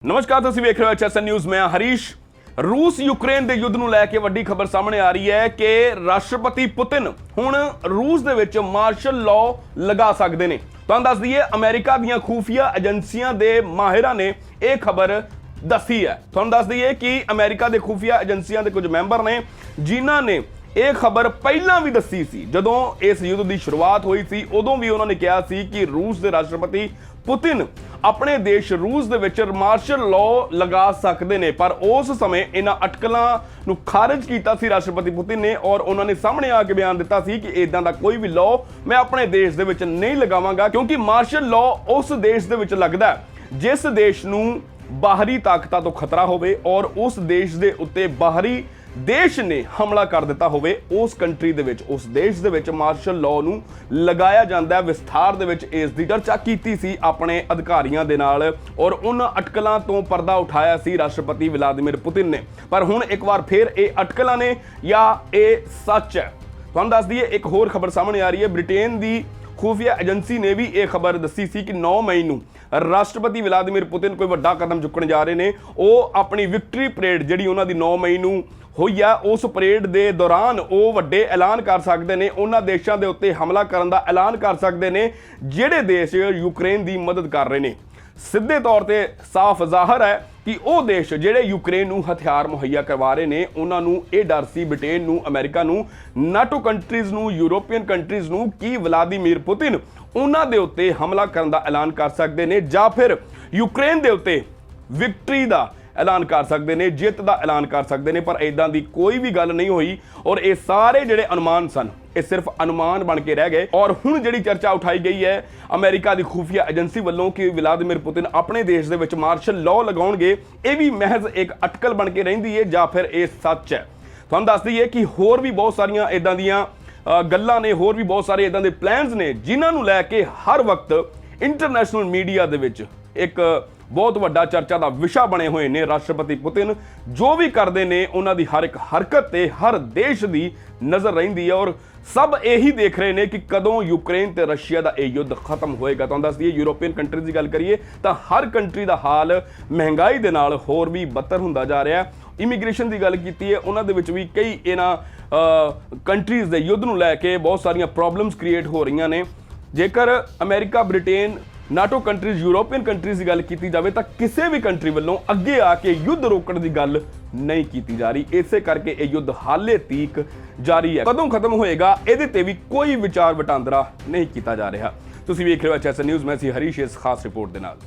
नमस्कार, ਤੁਸੀਂ ਵੇਖ ਰਹੇ ਹੋ HSN ਨਿਊਜ਼। ਮੈਂ ਹਰੀਸ਼। रूस यूक्रेन ਦੇ युद्ध ਨੂੰ ਲੈ ਕੇ ਵੱਡੀ ਖਬਰ ਸਾਹਮਣੇ ਆ ਰਹੀ ਹੈ ਕਿ ਰਾਸ਼ਟਰਪਤੀ ਪੁਤਿਨ ਹੁਣ ਰੂਸ ਦੇ ਵਿੱਚ ਮਾਰਸ਼ਲ ਲਾਅ ਲਗਾ ਸਕਦੇ ਨੇ। ਤੁਹਾਨੂੰ ਦੱਸ ਦਈਏ, ਅਮਰੀਕਾ ਦੀਆਂ ਖੂਫੀਆ ਏਜੰਸੀਆਂ ਦੇ ਮਾਹਿਰਾਂ ਨੇ ਇਹ ਖਬਰ ਦੱਸੀ ਹੈ। ਤੁਹਾਨੂੰ ਦੱਸ ਦਈਏ ਕਿ ਅਮਰੀਕਾ ਦੇ ਖੂਫੀਆ ਏਜੰਸੀਆਂ ਦੇ ਕੁਝ ਮੈਂਬਰ ਨੇ ਜਿਨ੍ਹਾਂ ਨੇ ਇਹ ਖਬਰ ਪਹਿਲਾਂ ਵੀ ਦੱਸੀ ਸੀ। ਜਦੋਂ ਇਸ ਯੁੱਧ ਦੀ ਸ਼ੁਰੂਆਤ ਹੋਈ ਸੀ ਉਦੋਂ ਵੀ ਉਹਨਾਂ ਨੇ ਕਿਹਾ ਸੀ ਕਿ ਰੂਸ ਦੇ ਰਾਸ਼ਟਰਪਤੀ ਪੁਤਿਨ ਆਪਣੇ ਦੇਸ਼ ਰੂਸ ਦੇ ਵਿੱਚ ਮਾਰਸ਼ਲ ਲਾਅ ਲਗਾ ਸਕਦੇ ਨੇ, ਪਰ ਉਸ ਸਮੇਂ ਇਹਨਾਂ ਅਟਕਲਾਂ ਨੂੰ ਖਾਰਜ ਕੀਤਾ ਸੀ ਰਾਸ਼ਟਰਪਤੀ ਪੁਤਿਨ ਨੇ ਔਰ ਉਹਨਾਂ ਨੇ ਸਾਹਮਣੇ ਆ ਕੇ ਬਿਆਨ ਦਿੱਤਾ ਸੀ ਕਿ ਇਦਾਂ ਦਾ ਕੋਈ ਵੀ ਲਾਅ ਮੈਂ ਆਪਣੇ ਦੇਸ਼ ਦੇ ਵਿੱਚ ਨਹੀਂ ਲਗਾਵਾਂਗਾ, ਕਿਉਂਕਿ ਮਾਰਸ਼ਲ ਲਾਅ ਉਸ ਦੇਸ਼ ਦੇ ਵਿੱਚ ਲੱਗਦਾ ਜਿਸ ਦੇਸ਼ ਨੂੰ ਬਾਹਰੀ ਤਾਕਤਾਂ ਤੋਂ ਖਤਰਾ ਹੋਵੇ ਔਰ ਉਸ ਦੇਸ਼ ਦੇ ਉੱਤੇ ਬਾਹਰੀ ਦੇਸ਼ ਨੇ ਹਮਲਾ ਕਰ ਦਿੱਤਾ ਹੋਵੇ। ਉਸ ਕੰਟਰੀ ਦੇ ਵਿੱਚ, ਉਸ ਦੇਸ਼ ਦੇ ਵਿੱਚ ਮਾਰਸ਼ਲ ਲਾਅ ਨੂੰ ਲਗਾਇਆ ਜਾਂਦਾ। ਵਿਸਥਾਰ ਦੇ ਵਿੱਚ ਇਸ ਦੀ ਚਰਚਾ ਕੀਤੀ ਸੀ ਆਪਣੇ ਅਧਿਕਾਰੀਆਂ ਦੇ ਨਾਲ ਔਰ ਉਹਨਾਂ ਅਟਕਲਾਂ ਤੋਂ ਪਰਦਾ ਉਠਾਇਆ ਸੀ ਰਾਸ਼ਟਰਪਤੀ ਵਲਾਦੀਮੀਰ ਪੁਤਿਨ ਨੇ। ਪਰ ਹੁਣ ਇੱਕ ਵਾਰ ਫਿਰ ਇਹ ਅਟਕਲਾਂ ਨੇ ਜਾਂ ਇਹ ਸੱਚ ਹੈ? ਤੁਹਾਨੂੰ ਦੱਸ ਦਈਏ, ਇੱਕ ਹੋਰ ਖਬਰ ਸਾਹਮਣੇ ਆ ਰਹੀ ਹੈ। ਬ੍ਰਿਟੇਨ ਦੀ ਖੂਫੀਆ ਏਜੰਸੀ ਨੇ ਵੀ ਇਹ ਖਬਰ ਦੱਸੀ ਸੀ ਕਿ 9 ਮਈ ਨੂੰ ਰਾਸ਼ਟਰਪਤੀ ਵਲਾਦੀਮੀਰ ਪੁਤਿਨ ਕੋਈ ਵੱਡਾ ਕਦਮ ਚੁੱਕਣ ਜਾ ਰਹੇ ਨੇ। ਉਹ ਆਪਣੀ ਵਿਕਟਰੀ ਪਰੇਡ ਜਿਹੜੀ ਉਹਨਾਂ ਦੀ 9 ਮਈ ਨੂੰ ਹੋਈ ਆ, ਉਸ ਪਰੇਡ ਦੇ ਦੌਰਾਨ ਉਹ ਵੱਡੇ ਐਲਾਨ ਕਰ ਸਕਦੇ ਨੇ, ਉਹਨਾਂ ਦੇਸ਼ਾਂ ਦੇ ਉੱਤੇ ਹਮਲਾ ਕਰਨ ਦਾ ਐਲਾਨ ਕਰ ਸਕਦੇ ਨੇ ਜਿਹੜੇ ਦੇਸ਼ ਯੂਕਰੇਨ ਦੀ ਮਦਦ ਕਰ ਰਹੇ ਨੇ। ਸਿੱਧੇ ਤੌਰ ਤੇ ਸਾਫ਼ ਜ਼ਾਹਰ ਹੈ ਕਿ ਉਹ ਦੇਸ਼ ਜਿਹੜੇ ਯੂਕਰੇਨ ਨੂੰ ਹਥਿਆਰ ਮੁਹੱਈਆ ਕਰਵਾ ਰਹੇ ਨੇ, ਉਹਨਾਂ ਨੂੰ ਇਹ ਡਰ ਸੀ, ਬ੍ਰਿਟੇਨ ਨੂੰ, ਅਮਰੀਕਾ ਨੂੰ, ਨਾਟੋ ਕੰਟਰੀਜ਼ ਨੂੰ, ਯੂਰੋਪੀਅਨ ਕੰਟਰੀਜ਼ ਨੂੰ, ਕਿ ਵਲਾਦੀਮੀਰ ਪੁਤਿਨ ਉਹਨਾਂ ਦੇ ਉੱਤੇ ਹਮਲਾ ਕਰਨ ਦਾ ਐਲਾਨ ਕਰ ਸਕਦੇ ਨੇ ਜਾਂ ਫਿਰ ਯੂਕਰੇਨ ਦੇ ਉੱਤੇ ਵਿਕਟਰੀ ਦਾ ਐਲਾਨ ਕਰ ਸਕਦੇ ਨੇ, ਜਿੱਤ ਦਾ ਐਲਾਨ ਕਰ ਸਕਦੇ ਨੇ। ਪਰ ਇਦਾਂ ਦੀ ਕੋਈ ਵੀ ਗੱਲ ਨਹੀਂ ਹੋਈ ਔਰ ਇਹ ਸਾਰੇ ਜਿਹੜੇ ਅਨੁਮਾਨ ਸਨ ਇਹ ਸਿਰਫ ਅਨੁਮਾਨ ਬਣ ਕੇ ਰਹਿ ਗਏ। ਔਰ ਹੁਣ ਜਿਹੜੀ ਚਰਚਾ ਉਠਾਈ ਗਈ ਹੈ ਅਮਰੀਕਾ ਦੀ ਖੂਫੀਆ ਏਜੰਸੀ ਵੱਲੋਂ ਕਿ ਵਲਾਦੀਮੀਰ ਪੁਤਿਨ ਆਪਣੇ ਦੇਸ਼ ਦੇ ਵਿੱਚ ਮਾਰਸ਼ਲ ਲਾਅ ਲਗਾਉਣਗੇ, ਇਹ ਵੀ ਮਹਿਜ਼ ਇੱਕ ਅਟਕਲ ਬਣ ਕੇ ਰਹਿੰਦੀ ਹੈ ਜਾਂ ਫਿਰ ਇਹ ਸੱਚ ਹੈ? ਤੁਹਾਨੂੰ ਦੱਸ ਦਈਏ ਕਿ ਹੋਰ ਵੀ ਬਹੁਤ ਸਾਰੀਆਂ ਇਦਾਂ ਦੀਆਂ ਗੱਲਾਂ ਨੇ, ਹੋਰ ਵੀ ਬਹੁਤ ਸਾਰੇ ਇਦਾਂ ਦੇ ਪਲਾਨਸ ਨੇ ਜਿਨ੍ਹਾਂ ਨੂੰ ਲੈ ਕੇ ਹਰ ਵਕਤ ਇੰਟਰਨੈਸ਼ਨਲ ਮੀਡੀਆ ਦੇ ਵਿੱਚ ਇੱਕ ਬਹੁਤ ਵੱਡਾ ਚਰਚਾ ਦਾ ਵਿਸ਼ਾ ਬਣੇ ਹੋਏ ਨੇ। ਰਾਸ਼ਟਰਪਤੀ ਪੁਤਿਨ ਜੋ ਵੀ ਕਰਦੇ ਨੇ ਉਹਨਾਂ ਦੀ ਹਰ ਇੱਕ ਹਰਕਤ ਤੇ ਹਰ ਦੇਸ਼ ਦੀ ਨਜ਼ਰ ਰਹਿੰਦੀ ਹੈ ਔਰ ਸਭ ਇਹੀ ਦੇਖ ਰਹੇ ਨੇ ਕਿ ਕਦੋਂ ਯੂਕਰੇਨ ਤੇ ਰਸ਼ੀਆ ਦਾ ਇਹ ਯੁੱਧ ਖਤਮ ਹੋਏਗਾ। ਤੁਹਾਨੂੰ ਦੱਸ ਦਈਏ, ਯੂਰੋਪੀਅਨ ਕੰਟਰੀਜ਼ ਦੀ ਗੱਲ ਕਰੀਏ ਤਾਂ ਹਰ ਕੰਟਰੀ ਦਾ ਹਾਲ ਮਹਿੰਗਾਈ ਦੇ ਨਾਲ ਹੋਰ ਵੀ ਬੱਤਰ ਹੁੰਦਾ ਜਾ ਰਿਹਾ। ਇਮੀਗ੍ਰੇਸ਼ਨ ਦੀ ਗੱਲ ਕੀਤੀ ਹੈ, ਉਹਨਾਂ ਦੇ ਵਿੱਚ ਵੀ ਕਈ ਇਹਨਾਂ ਕੰਟਰੀਜ਼ ਦੇ ਯੁੱਧ ਨੂੰ ਲੈ ਕੇ ਬਹੁਤ ਸਾਰੀਆਂ ਪ੍ਰੋਬਲਮਸ ਕ੍ਰੀਏਟ ਹੋ ਰਹੀਆਂ ਨੇ। ਜੇਕਰ America, Britain, NATO countries, European countries ਦੀ ਗੱਲ ਕੀਤੀ ਜਾਵੇ ਤਾਂ ਕਿਸੇ ਵੀ ਕੰਟਰੀ ਵੱਲੋਂ ਅੱਗੇ ਆ ਕੇ ਯੁੱਧ ਰੋਕਣ ਦੀ ਗੱਲ ਨਹੀਂ ਕੀਤੀ ਜਾ ਰਹੀ। ਇਸੇ ਕਰਕੇ ਇਹ ਯੁੱਧ ਹਾਲੇ ਤੀਕ ਜਾਰੀ ਹੈ। ਕਦੋਂ ਖਤਮ ਹੋਏਗਾ ਇਹਦੇ ਤੇ ਵੀ ਕੋਈ ਵਿਚਾਰ ਵਟਾਂਦਰਾ ਨਹੀਂ ਕੀਤਾ ਜਾ ਰਿਹਾ। ਤੁਸੀਂ ਵੇਖ ਰਹੇ ਹੋ HSN ਨਿਊਜ਼। ਮੈਂ ਸੀ ਹਰੀਸ਼ ਇਸ ਖਾਸ ਰਿਪੋਰਟ ਦੇ ਨਾਲ।